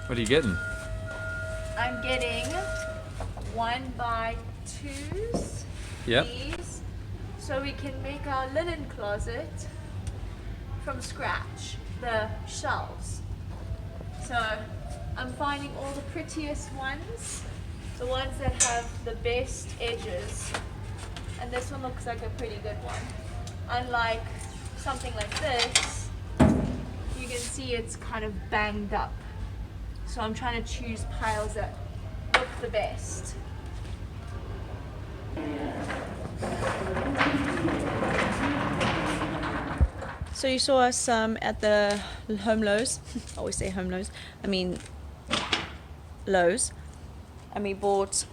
What are you getting? I'm getting 1x2s. Yep. These, so we can make our linen closet from scratch. The shelves. So I'm finding all the prettiest ones, the ones that have the best edges. And this one looks like a pretty good one. Unlike something like this, you can see it's kind of banged up. So I'm trying to choose piles that look the best. So you saw us at the Home Lows. I always say Home Lows. I mean Lowe's. And we bought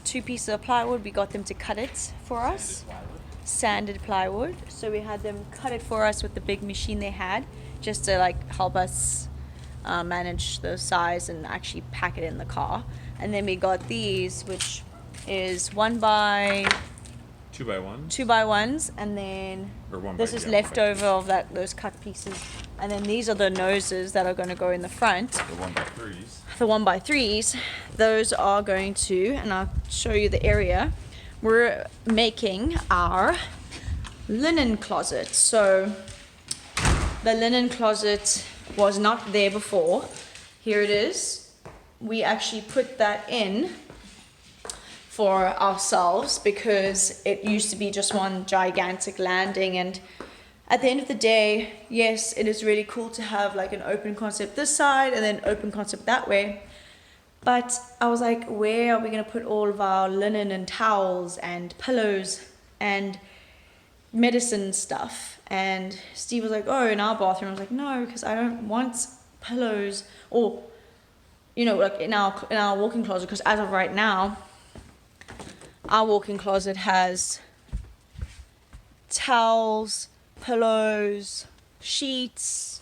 2 pieces of plywood. We got them to cut it for us. Sanded plywood. So we had them cut it for us with the big machine they had, just to like help us manage the size and actually pack it in the car. And then we got these, which is 2x1. 2x1s, and then this is leftover of those cut pieces. And then these are the noses that are going to go in the front. The 1x3s. The 1x3s. Those are going to, and I'll show you the area. We're making our linen closet. So the linen closet was not there before. Here it is. We actually put that in for ourselves because it used to be just one gigantic landing, and at the end of the day, yes, it is really cool to have like an open concept this side and then open concept that way, but I was like, where are we going to put all of our linen and towels and pillows and medicine stuff? And Steve was like, oh, in our bathroom. I was like, no, because I don't want pillows or, you know, like in our walk-in closet, because as of right now, our walk-in closet has towels, pillows, sheets.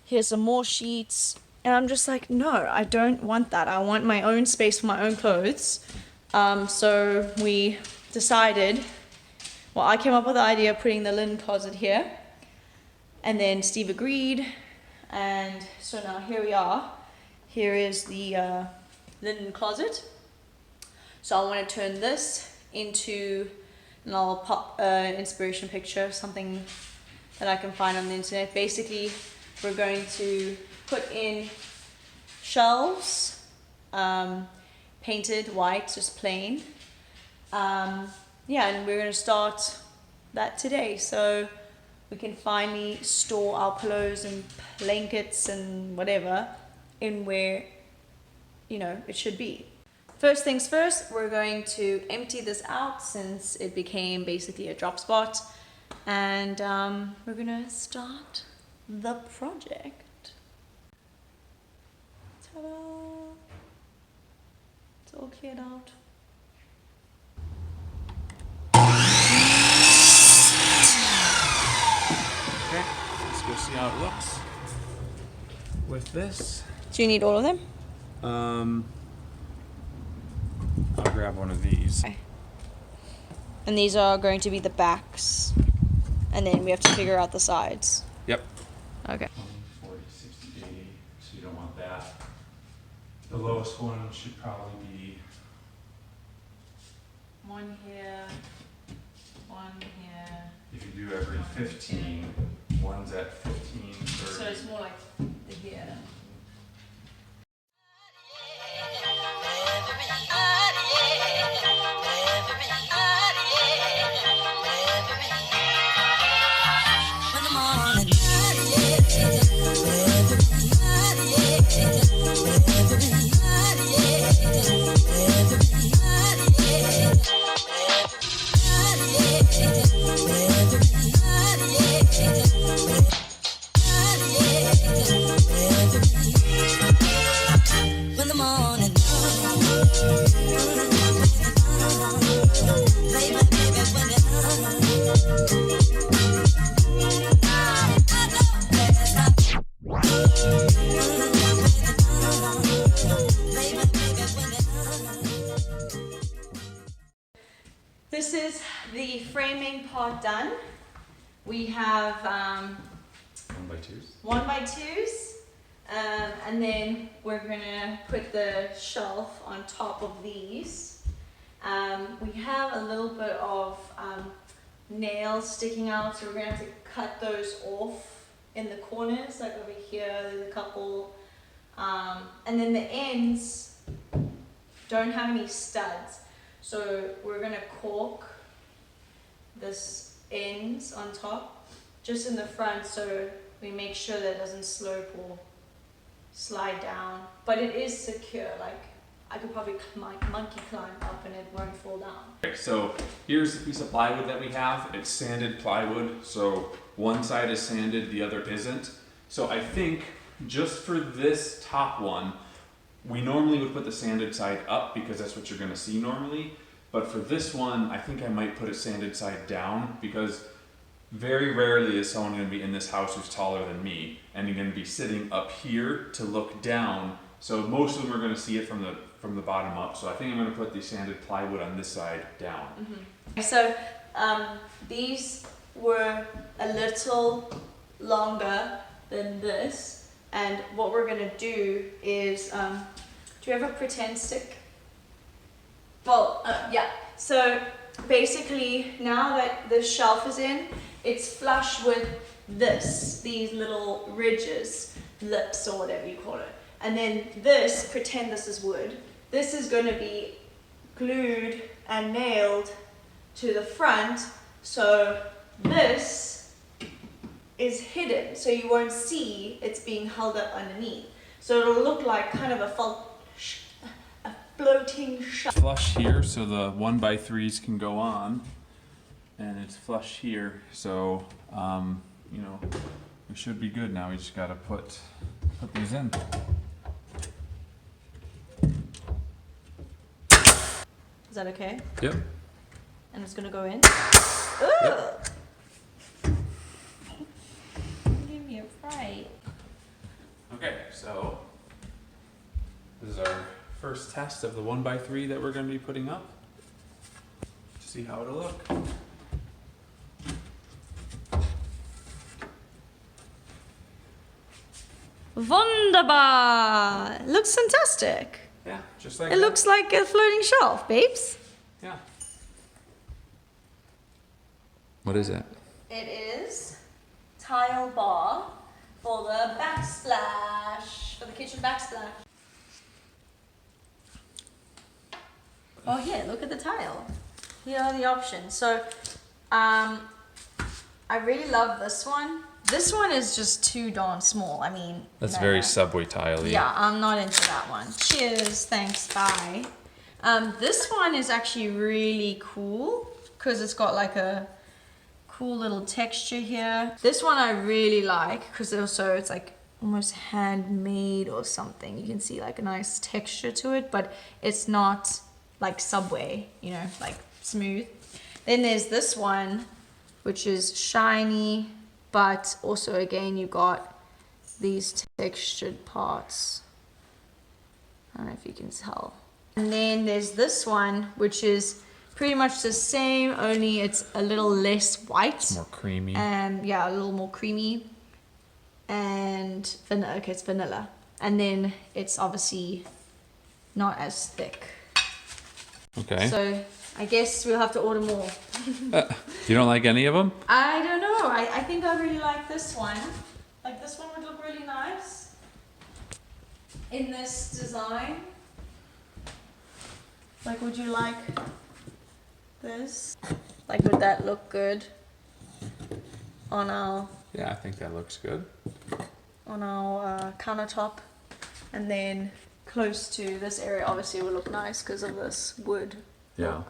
Here's some more sheets. And I'm just like, no, I don't want that. I want my own space for my own clothes. So we decided, well, I came up with the idea of putting the linen closet here. And then Steve agreed. And so now here we are. Here is the linen closet. So I want to turn this into, and I'll pop an inspiration picture, something that I can find on the internet. Basically, we're going to put in shelves, painted white, just plain. Yeah, and we're going to start that today. So we can finally store our pillows and blankets and whatever in where, you know, it should be. First things first, we're going to empty this out since it became basically a drop spot, and we're gonna start the project. Ta-da! It's all cleared out. Okay, let's go see how it looks with this. Do you need all of them? I'll grab one of these. Okay. And these are going to be the backs, and then we have to figure out the sides. Yep. Okay. 40, 60, 80, so you don't want that. The lowest one should probably be One here, one here. if you do every 15, one's at 15, 30. So it's more like the here. This is the framing part done. We have 1x2s. 1x2s, And then we're gonna put the shelf on top of these. We have a little bit of nails sticking out, so we're gonna have to cut those off in the corners, like over here, there's a couple. And then the ends don't have any studs, so we're gonna cork this ends on top, just in the front, so we make sure that it doesn't slope or slide down. But it is secure, like I could probably monkey climb up and it won't fall down. Okay, so here's the piece of plywood that we have. It's sanded plywood, so one side is sanded, the other isn't. So I think just for this top one, we normally would put the sanded side up because that's what you're gonna see normally. But for this one, I think I might put it sanded side down because very rarely is someone gonna be in this house who's taller than me and you're gonna be sitting up here to look down. So most of them are gonna see it from the bottom up. So I think I'm gonna put the sanded plywood on this side down. Mm-hmm. So these were a little longer than this, and what we're gonna do is, do you have a pretend stick? Well, yeah. So basically, now that the shelf is in, it's flush with these little ridges, lips or whatever you call it. And then this, pretend this is wood. This is going to be glued and nailed to the front, so this is hidden, so you won't see it's being held up underneath. So it'll look like kind of a floating shelf. Flush here so the 1x3s can go on, and it's flush here, so you know, we should be good now. We just gotta put these in. Is that okay? Yep. And it's gonna go in. Yep. Give me a fright. Okay, so this is our first test of the 1x3 that we're going to be putting up to see how it'll look. Wunderbar! Looks fantastic. Yeah, just like It that. looks like a floating shelf, babes. Yeah. What is it? It is tile bar for the backsplash, for the kitchen backsplash. Oh here, look at the tile. Here are the options. So, I really love this one. This one is just too darn small. I mean, That's no, very no. Subway tile-y. Yeah, I'm not into that one. Cheers, thanks, bye. This one is actually really cool because it's got like a cool little texture here. This one I really like because also it's like almost handmade or something. You can see like a nice texture to it, but it's not like Subway, you know, like smooth. Then there's this one, which is shiny, but also again you got these textured parts. I don't know if you can tell. And then there's this one, which is pretty much the same, only it's a little less white. More creamy. Yeah, a little more creamy. And vanilla, okay, it's vanilla. And then it's obviously not as thick. Okay. So I guess we'll have to order more. You don't like any of them? I don't know. I think I really like this one. Like this one would look really nice in this design. Like, would you like this? Like, would that look good on our Yeah, I think that looks good. countertop? And then close to this area, obviously, would look nice because of this wood. Yeah.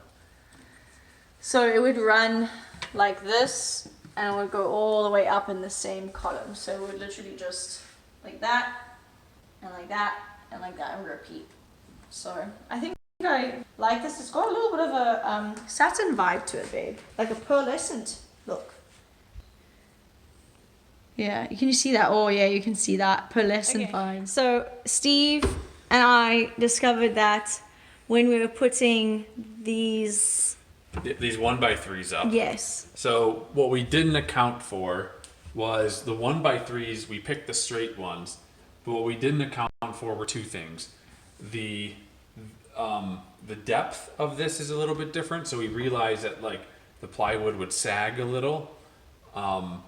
So it would run like this and it would go all the way up in the same column. So it would literally just like that and like that and like that and repeat. So I think I like this. It's got a little bit of a satin vibe to it, babe. Like a pearlescent look. Yeah, can you see that? Oh yeah, you can see that pearlescent vibe. So Steve and I discovered that when we were putting these 1x3s up. Yes. So what we didn't account for was the 1x3s, we picked the straight ones, But what we didn't account for were two things. The depth of this is a little bit different, so we realized that like the plywood would sag a little,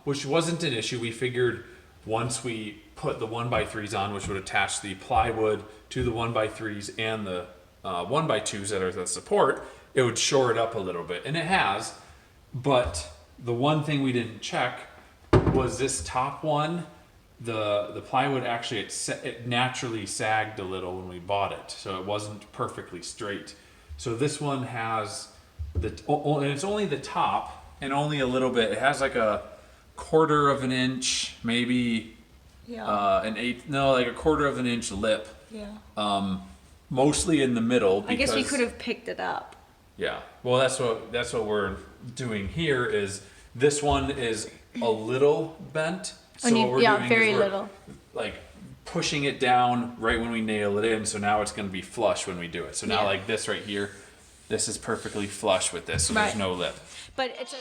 which wasn't an issue. We figured once we put the 1x3s on, which would attach the plywood to the 1x3s and the 1x2s that are the support, it would shore it up a little bit, and it has. But the one thing we didn't check was this top one. The plywood actually it naturally sagged a little when we bought it, so it wasn't perfectly straight. So this one has and it's only the top and only a little bit. It has like a quarter of an inch, maybe like a quarter of an inch lip. Yeah. Mostly in the middle. Because, I guess we could have picked it up. Yeah. Well, that's what we're doing here. Is this one is a little bent. So what we're doing very is we're little. like pushing it down right when we nail it in. So now it's going to be flush when we do it. So now like this right here, this is perfectly flush with this. So there's no lip. But it's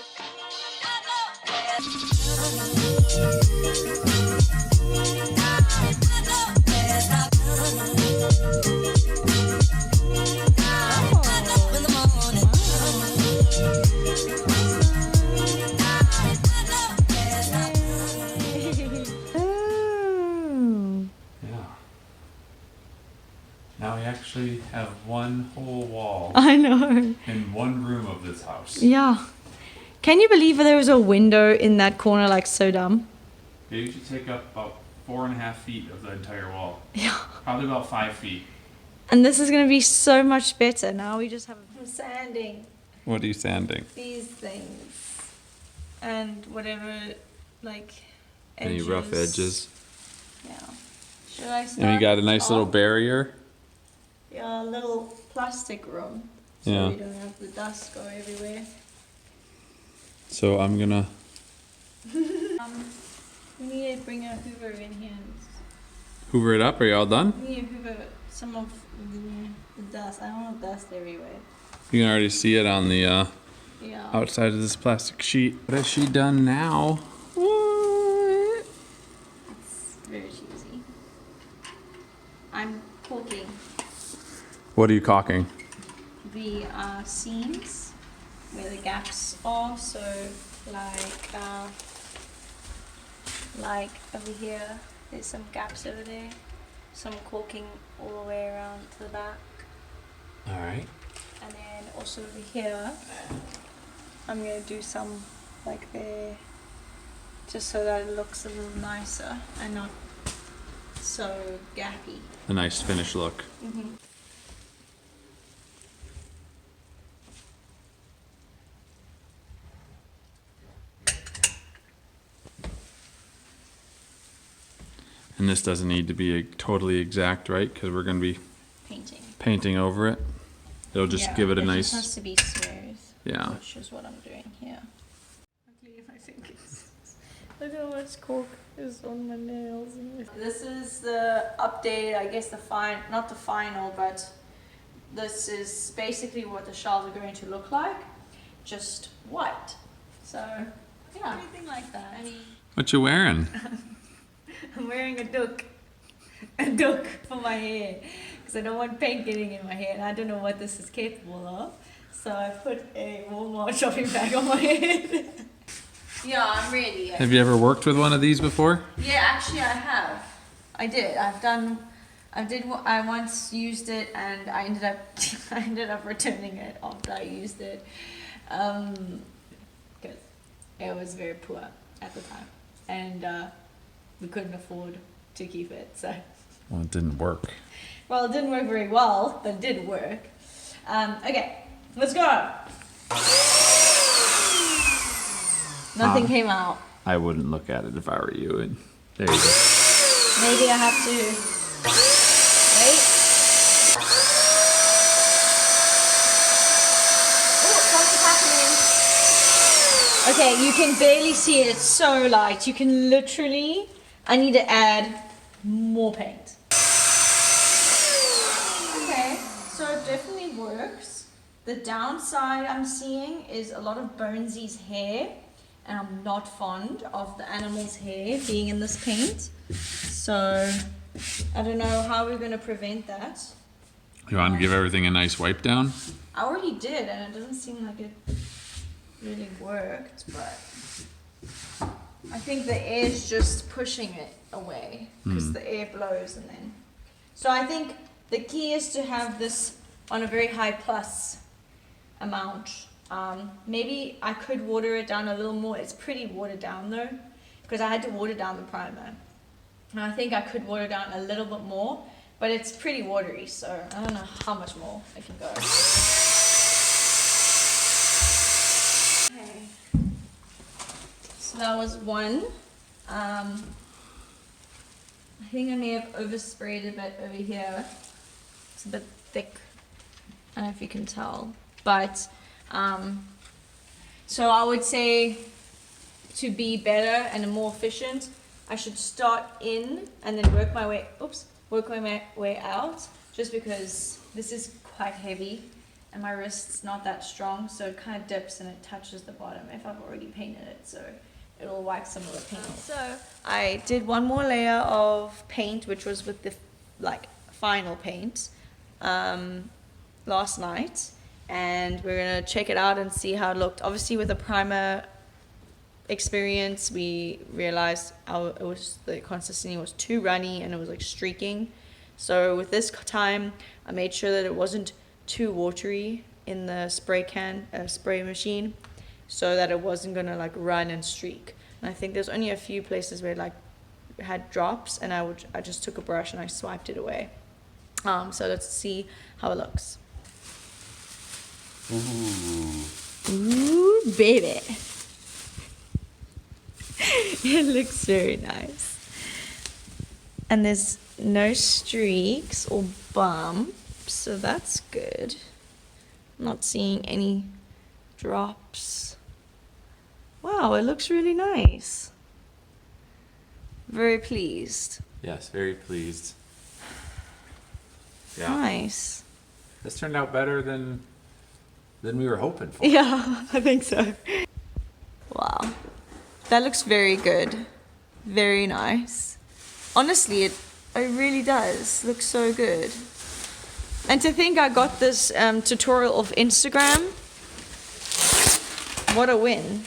Now we actually have one whole wall I know. in one room of this house. Yeah. Can you believe there was a window in that corner? Like, so dumb. They usually take up about 4.5 feet of the entire wall. Yeah. Probably about 5 feet. And this is going to be so much better. Now we just have sanding What are you sanding? these things and whatever, like, Any rough edges? Yeah. Should I start? And you got a nice little off? barrier. Yeah, a little plastic room. So Yeah. we don't have the dust go everywhere. So I'm gonna. We need to bring a Hoover in here. Hoover it up. Are you all done? We need to Hoover some of the dust. I don't want dust everywhere. You can already see it on the Yeah. outside of this plastic sheet. What has she done now? What? It's very cheesy. I'm caulking What are you caulking? the seams where the gaps are. So like over here, there's some gaps over there. So I'm caulking all the way around to the back. All right. And then also over here, I'm going to do some like there, just so that it looks a little nicer and not so gappy. A nice finished look. Mm-hmm. And this doesn't need to be totally exact, right? Because we're going to be painting over it. It'll just give it a nice. It just has to be smooth. Yeah. Which is what I'm doing here. My fingers. Look how much cork is on my nails. This is the update, I guess not the final, but this is basically what the shelves are going to look like, just white. So, yeah, anything like that. I mean, What you wearing? I'm wearing a duck for my hair, because I don't want paint getting in my hair, and I don't know what this is capable of. So I put a Walmart shopping bag on my head. Yeah, I'm ready. Have you ever worked with one of these before? Yeah, actually I have. I did. I once used it, and I ended up returning it after I used it, because it was very poor at the time, and we couldn't afford to keep it. So. Well, it didn't work. Well, it didn't work very well, but it did work. Okay, let's go. Nothing came out. I wouldn't look at it if I were you. And there you go. Maybe I have to wait. Oh, something's happening. Okay, you can barely see it. It's so light. You can literally. I need to add more paint. Okay, so it definitely works. The downside I'm seeing is a lot of Bonesy's hair, and I'm not fond of the animal's hair being in this paint. So I don't know how we're gonna prevent that. You want to give everything a nice wipe down? I already did, and it doesn't seem like it really worked, but I think the air's just pushing it away because the air blows and then. So I think the key is to have this on a very high plus amount. Maybe I could water it down a little more. It's pretty watered down though, because I had to water down the primer. And I think I could water down a little bit more, but it's pretty watery, so I don't know how much more I can go. Okay. So that was one. I think I may have oversprayed a bit over here. It's a bit thick. I don't know if you can tell, but so I would say to be better and more efficient, I should start in and then work my way out, just because this is quite heavy and my wrist's not that strong, so it kind of dips and it touches the bottom if I've already painted it, so it'll wipe some of the paint off. So I did one more layer of paint, which was with the final paint last night, and we're gonna check it out and see how it looked. Obviously with the primer experience, we realized the consistency was too runny and it was like streaking. So with this time, I made sure that it wasn't too watery in the spray machine, so that it wasn't gonna like run and streak. And I think there's only a few places where it had drops, and I just took a brush and I swiped it away. So let's see how it looks. Ooh, baby. It looks very nice. And there's no streaks or bumps, so that's good. I'm not seeing any drops. Wow, it looks really nice. Very pleased. Yes, very pleased. Yeah. Nice. This turned out better than we were hoping for. Yeah, I think so. Wow. That looks very good. Very nice. Honestly, it really does look so good. And to think I got this tutorial off Instagram, what a win.